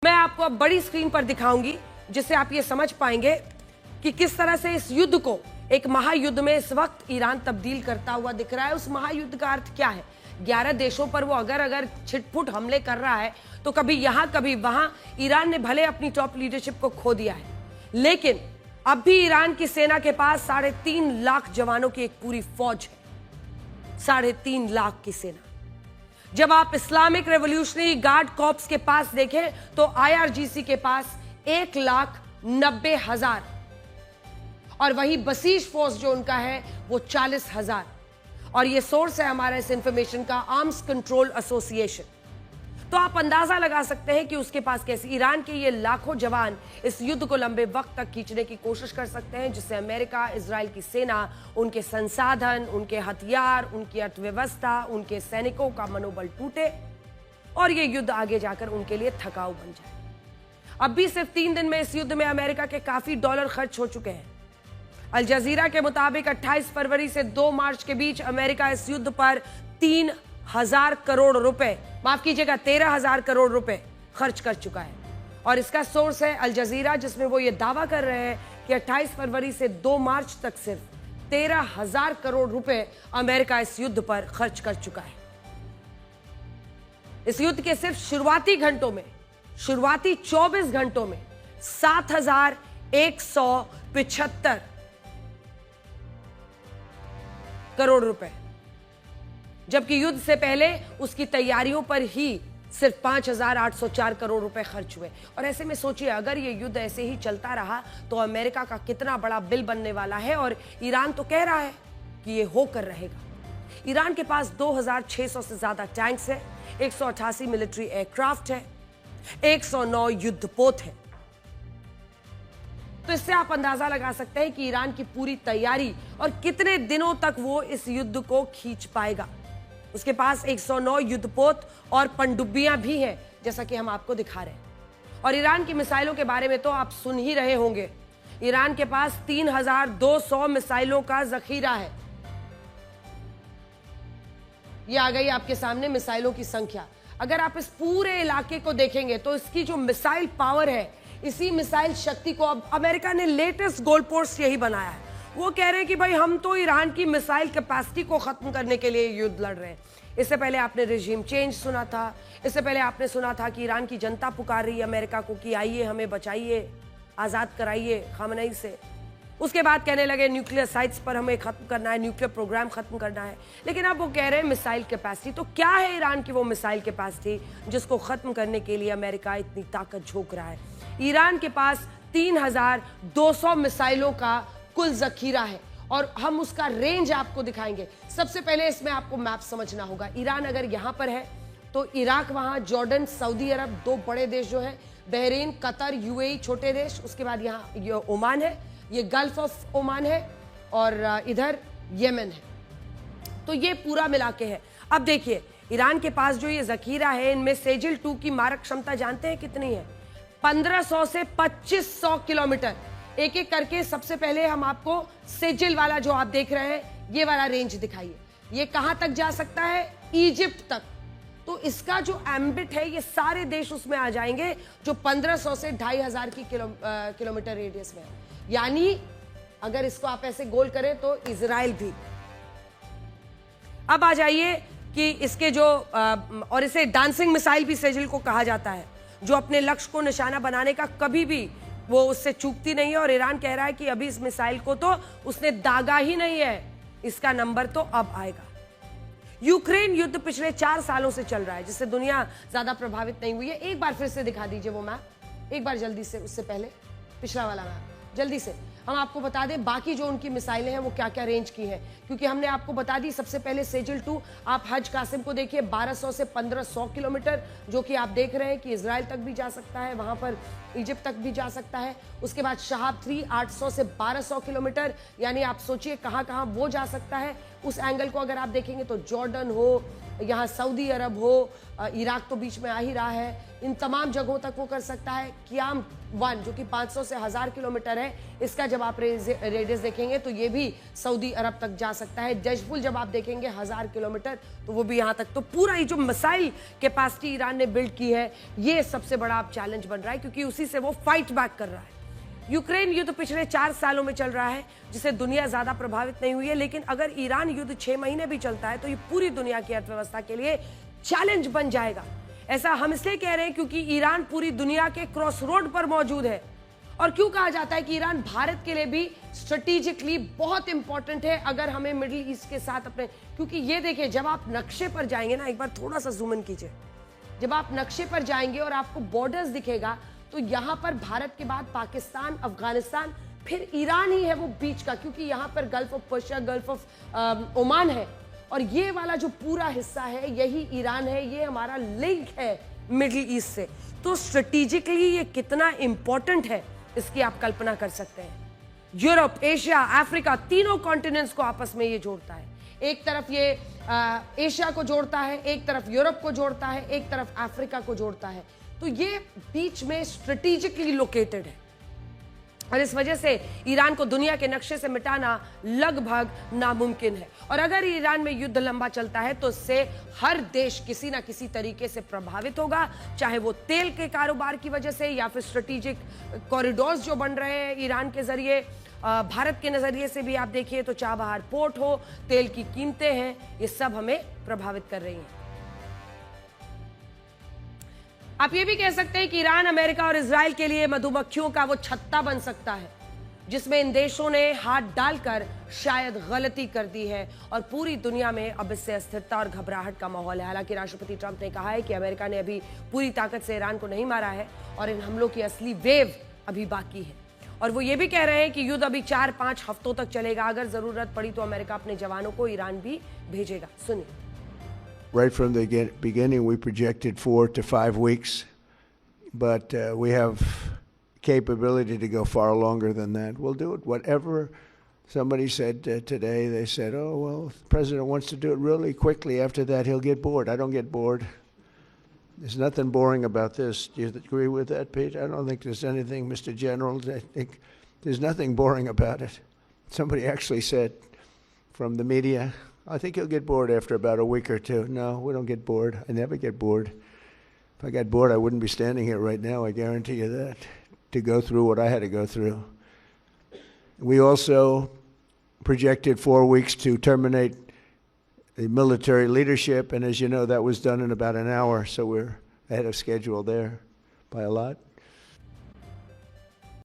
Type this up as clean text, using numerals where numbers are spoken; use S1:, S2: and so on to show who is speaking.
S1: मैं आपको अब बड़ी स्क्रीन पर दिखाऊंगी जिससे आप ये समझ पाएंगे कि किस तरह से इस युद्ध को एक महायुद्ध में इस वक्त ईरान तब्दील करता हुआ दिख रहा है। उस महायुद्ध का अर्थ क्या है? 11 देशों पर वो अगर छिटपुट हमले कर रहा है तो कभी यहां कभी वहां। ईरान ने भले अपनी टॉप लीडरशिप को खो दिया है, लेकिन अब भी ईरान की सेना के पास 3.5 लाख जवानों की एक पूरी फौज है। 3.5 लाख की सेना। जब आप इस्लामिक रेवोल्यूशनरी गार्ड कॉर्प्स के पास देखें तो IRGC के पास 1,90,000 और वही बसीश फोर्स जो उनका है वो 40,000। और ये सोर्स है हमारा इस इंफॉर्मेशन का, आर्म्स कंट्रोल एसोसिएशन। तो आप अंदाजा लगा सकते हैं कि उसके पास कैसे ईरान के ये लाखों जवान इस युद्ध को लंबे वक्त तक खींचने की कोशिश कर सकते हैं, जिससे अमेरिका, इजराइल की सेना, उनके संसाधन, उनके हथियार, उनकी अर्थव्यवस्था, उनके सैनिकों का मनोबल टूटे और ये युद्ध आगे जाकर उनके लिए थकाऊ बन जाए। अब भी सिर्फ 3 दिन में इस युद्ध में अमेरिका के काफी डॉलर खर्च हो चुके हैं। अल जजीरा के मुताबिक 28 फरवरी से 2 मार्च के बीच अमेरिका इस युद्ध पर 3,000 करोड़ रुपए, माफ कीजिएगा 13,000 करोड़ रुपए खर्च कर चुका है। और इसका सोर्स है अल जजीरा, जिसमें वो ये दावा कर रहे हैं कि 28 फरवरी से 2 मार्च तक सिर्फ 13,000 करोड़ रुपए अमेरिका इस युद्ध पर खर्च कर चुका है। इस युद्ध के सिर्फ शुरुआती 24 घंटों में 7,175 करोड़ रुपए, जबकि युद्ध से पहले उसकी तैयारियों पर ही सिर्फ 5,804 करोड़ रुपए खर्च हुए। और ऐसे में सोचिए, अगर ये युद्ध ऐसे ही चलता रहा तो अमेरिका का कितना बड़ा बिल बनने वाला है। और ईरान तो कह रहा है कि ये होकर रहेगा। ईरान के पास 2,600 से ज्यादा टैंक्स है, 188 मिलिट्री एयरक्राफ्ट है, 109 युद्धपोत है। तो इससे आप अंदाजा लगा सकते हैं कि ईरान की पूरी तैयारी और कितने दिनों तक वो इस युद्ध को खींच पाएगा। उसके पास 109 युद्धपोत और पनडुब्बियां भी हैं, जैसा कि हम आपको दिखा रहे हैं। और ईरान की मिसाइलों के बारे में तो आप सुन ही रहे होंगे। ईरान के पास 3,200 मिसाइलों का जखीरा है। ये आ गई आपके सामने मिसाइलों की संख्या। अगर आप इस पूरे इलाके को देखेंगे तो इसकी जो मिसाइल पावर है, इसी मिसाइल शक्ति को अब अमेरिका ने लेटेस्ट गोल पोस्ट यही बनाया है। वो कह रहे हैं कि भाई हम तो ईरान की मिसाइल कैपेसिटी को खत्म करने के लिए युद्ध लड़ रहे हैं। इससे पहले आपने रेजिम चेंज सुना था, इससे पहले आपने सुना था कि ईरान की जनता पुकार रही है अमेरिका को कि आइए हमें बचाइए, आजाद कराइए खामनेई से। उसके बाद कहने लगे न्यूक्लियर साइट्स पर हमें खत्म करना है, न्यूक्लियर प्रोग्राम खत्म करना है। लेकिन अब वो कह रहे हैं मिसाइल कैपेसिटी। तो क्या है ईरान की वो मिसाइल कैपेसिटी जिसको खत्म करने के लिए अमेरिका इतनी ताकत झोंक रहा है? ईरान के पास 3,200 मिसाइलों का कुल जखीरा है और हम उसका रेंज आपको दिखाएंगे। सबसे पहले इसमें आपको मैप समझना होगा। ईरान अगर यहां पर है तो इराक वहां, जॉर्डन, सऊदी अरब 2 बड़े देश जो है, बहरीन, कतर, UAE छोटे देश, उसके बाद यहाँ ये ओमान है, ये गल्फ ऑफ ओमान है और इधर येमेन है। तो ये पूरा मिला के है। अब देखिए ईरान के पास जो ये जखीरा है, इनमें सेजिल 2 की मारक क्षमता जानते हैं कितनी है? 1500 से 2500 किलोमीटर। एक एक करके सबसे पहले हम आपको सेजिल वाला जो आप देख रहे हैं ये वाला रेंज दिखाइए। ये कहां तक जा सकता है? इजिप्ट तक। तो इसका जो एम्बिट है, ये सारे देश उसमें आ जाएंगे जो 1500 से 2,500 की किलोमीटर रेडियस में है। यानी अगर इसको आप ऐसे गोल करें तो इजराइल भी। अब आ जाइए कि इसके जो और इसे डांसिंग मिसाइल भी सेजिल को कहा जाता है, जो अपने लक्ष्य को निशाना बनाने का कभी भी वो उससे चूकती नहीं है। और ईरान कह रहा है कि अभी इस मिसाइल को तो उसने दागा ही नहीं है, इसका नंबर तो अब आएगा। यूक्रेन युद्ध पिछले 4 सालों से चल रहा है, जिससे दुनिया ज्यादा प्रभावित नहीं हुई है। एक बार फिर से दिखा दीजिए वो मैप, एक बार जल्दी से, उससे पहले पिछला वाला मैप जल्दी से। हम आपको बता दें बाकी जो उनकी मिसाइलें हैं वो क्या क्या रेंज की हैं, क्योंकि हमने आपको बता दी। सबसे पहले सेजिल 2, आप हज कासिम को देखिए, 1200 से 1500 किलोमीटर, जो कि आप देख रहे हैं कि इजराइल तक भी जा सकता है, वहां पर इजिप्ट तक भी जा सकता है। उसके बाद शहाब 3, 800 से 1200 किलोमीटर, यानी आप सोचिए कहां कहां वो जा सकता है। उस एंगल को अगर आप देखेंगे तो जॉर्डन हो, यहाँ सऊदी अरब हो, इराक तो बीच में आ ही रहा है, इन तमाम जगहों तक वो कर सकता है। क्याम 1 जो कि 500 से 1000 किलोमीटर है, इसका जब आप रेडियस देखेंगे तो ये भी सऊदी अरब तक जा सकता है। जशपुल जब आप देखेंगे 1000 किलोमीटर, तो वो भी यहाँ तक। तो पूरा ये जो मिसाइल कैपेसिटी ईरान ने बिल्ड की है, ये सबसे बड़ा अब चैलेंज बन रहा है, क्योंकि उसी से वो फाइट बैक कर रहा है। यूक्रेन युद्ध पिछले 4 सालों में चल रहा है, जिससे दुनिया ज्यादा प्रभावित नहीं हुई है, लेकिन अगर ईरान युद्ध 6 महीने भी चलता है तो ये पूरी दुनिया की अर्थव्यवस्था के लिए चैलेंज बन जाएगा। ऐसा हम इसलिए कह रहे हैं क्योंकि ईरान पूरी दुनिया के क्रॉस रोड पर मौजूद है। और क्यों कहा जाता है कि ईरान भारत के लिए भी स्ट्रेटेजिकली बहुत इंपॉर्टेंट है, अगर हमें मिडिल ईस्ट के साथ अपने, क्योंकि ये देखिए जब आप नक्शे पर जाएंगे ना, एक बार थोड़ा सा जूम इन कीजिए, जब आप नक्शे पर जाएंगे और आपको बॉर्डर्स दिखेगा, तो यहां पर भारत के बाद पाकिस्तान, अफगानिस्तान, फिर ईरान ही है वो बीच का, क्योंकि यहां पर gulf of Persia, gulf of Oman है, और ये वाला जो पूरा हिस्सा है यही ईरान है। ये हमारा लिंक है मिडिल ईस्ट से। तो स्ट्रेटेजिकली ये कितना इंपॉर्टेंट है, इसकी आप कल्पना कर सकते हैं। यूरोप, एशिया, अफ्रीका, तीनों कॉन्टिनेंट्स को आपस में ये जोड़ता है। एक तरफ ये एशिया को जोड़ता है, एक तरफ यूरोप को जोड़ता है, एक तरफ अफ्रीका को जोड़ता है। तो ये बीच में स्ट्रेटेजिकली लोकेटेड है, और इस वजह से ईरान को दुनिया के नक्शे से मिटाना लगभग नामुमकिन है। और अगर ईरान में युद्ध लंबा चलता है तो इससे हर देश किसी ना किसी तरीके से प्रभावित होगा, चाहे वो तेल के कारोबार की वजह से या फिर स्ट्रेटेजिक कॉरिडोर्स जो बन रहे हैं ईरान के जरिए। भारत के नजरिए से भी आप देखिए तो चाबहार पोर्ट हो, तेल की कीमतें हैं, ये सब हमें प्रभावित कर रही हैं। आप ये भी कह सकते हैं कि ईरान, अमेरिका और इजराइल के लिए मधुमक्खियों का वो छत्ता बन सकता है, जिसमें इन देशों ने हाथ डालकर शायद गलती कर दी है, और पूरी दुनिया में अब इससे अस्थिरता और घबराहट का माहौल है। हालांकि राष्ट्रपति ट्रंप ने कहा है कि अमेरिका ने अभी पूरी ताकत से ईरान को नहीं मारा है, और इन हमलों की असली वेव अभी बाकी है। और वो ये भी कह रहे हैं कि युद्ध अभी 4-5 हफ्तों तक चलेगा, अगर जरूरत पड़ी तो अमेरिका अपने जवानों को ईरान भी भेजेगा। सुनिए।
S2: Right from the beginning, we projected 4 to 5 weeks, but we have capability to go far longer than that. We'll do it. Whatever somebody said today, they said, oh, well, if the president wants to do it really quickly. After that, he'll get bored. I don't get bored. There's nothing boring about this. Do you agree with that, Pete? I don't think there's anything, Mr. General. I think there's nothing boring about it. Somebody actually said from the media, I think he'll get bored after about a week or two. No, we don't get bored. I never get bored. If I got bored, I wouldn't be standing here right now. I guarantee you that, to go through what I had to go through. We also projected 4 weeks to terminate the military leadership, and as you know, that was done in about an hour, so we're ahead of schedule there by a lot.